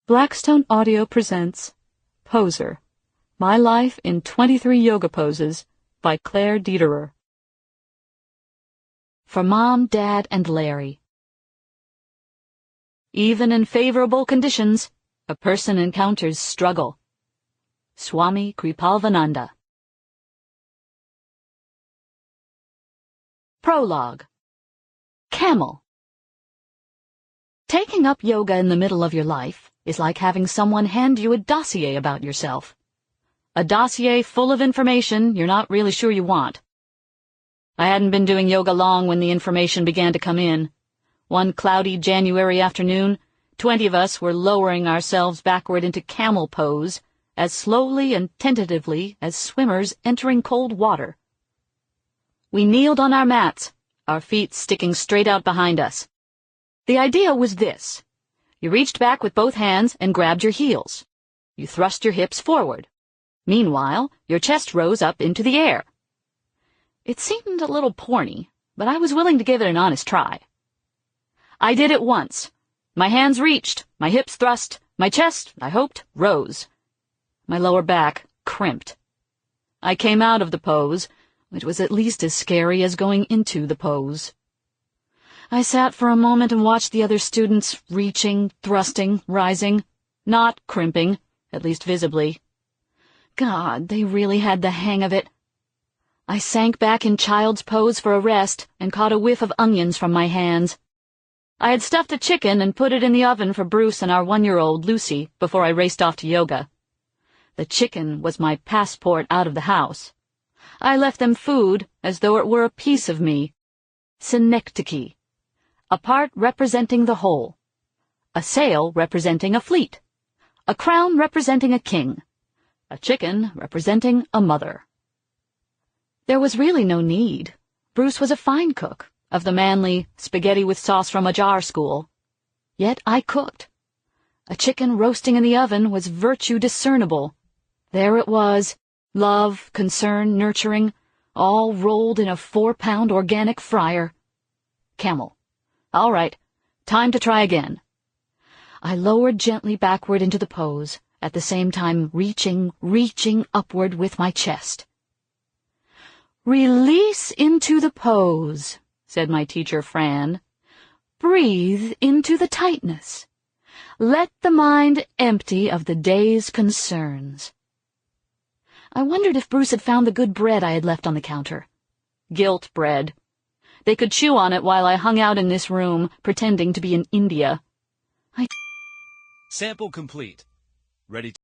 Blackstone Audio presents Poser, My Life in 23 Yoga Poses by Claire Dederer. For Mom, Dad, and Larry. Even in favorable conditions, a person encounters struggle. Swami Kripalvananda. Prologue. Camel. Taking up yoga in the middle of your life is like having someone hand you a dossier about yourself. A dossier full of information you're not really sure you want. I hadn't been doing yoga long when the information began to come in. One cloudy January afternoon, 20 of us were lowering ourselves backward into camel pose, as slowly and tentatively as swimmers entering cold water. We kneeled on our mats, our feet sticking straight out behind us. The idea was this. You reached back with both hands and grabbed your heels. You thrust your hips forward. Meanwhile, your chest rose up into the air. It seemed a little porny, but I was willing to give it an honest try. I did it once. My hands reached, my hips thrust, my chest, I hoped, rose. My lower back crimped. I came out of the pose, which was at least as scary as going into the pose. I sat for a moment and watched the other students reaching, thrusting, rising, not crimping, at least visibly. God, they really had the hang of it. I sank back in child's pose for a rest and caught a whiff of onions from my hands. I had stuffed a chicken and put it in the oven for Bruce and our 1-year-old Lucy before I raced off to yoga. The chicken was my passport out of the house. I left them food as though it were a piece of me. Synecdoche. A part representing the whole. A sail representing a fleet. A crown representing a king. A chicken representing a mother. There was really no need. Bruce was a fine cook, of the manly spaghetti with sauce from a jar school. Yet I cooked. A chicken roasting in the oven was virtue discernible. There it was, love, concern, nurturing, all rolled in a 4-pound organic fryer. Camel. All right, time to try again. I lowered gently backward into the pose, at the same time reaching upward with my chest. Release into the pose, said my teacher Fran. Breathe into the tightness. Let the mind empty of the day's concerns. I wondered if Bruce had found the good bread I had left on the counter. Guilt bread. They could chew on it while I hung out in this room, pretending to be in India. Sample complete. Ready to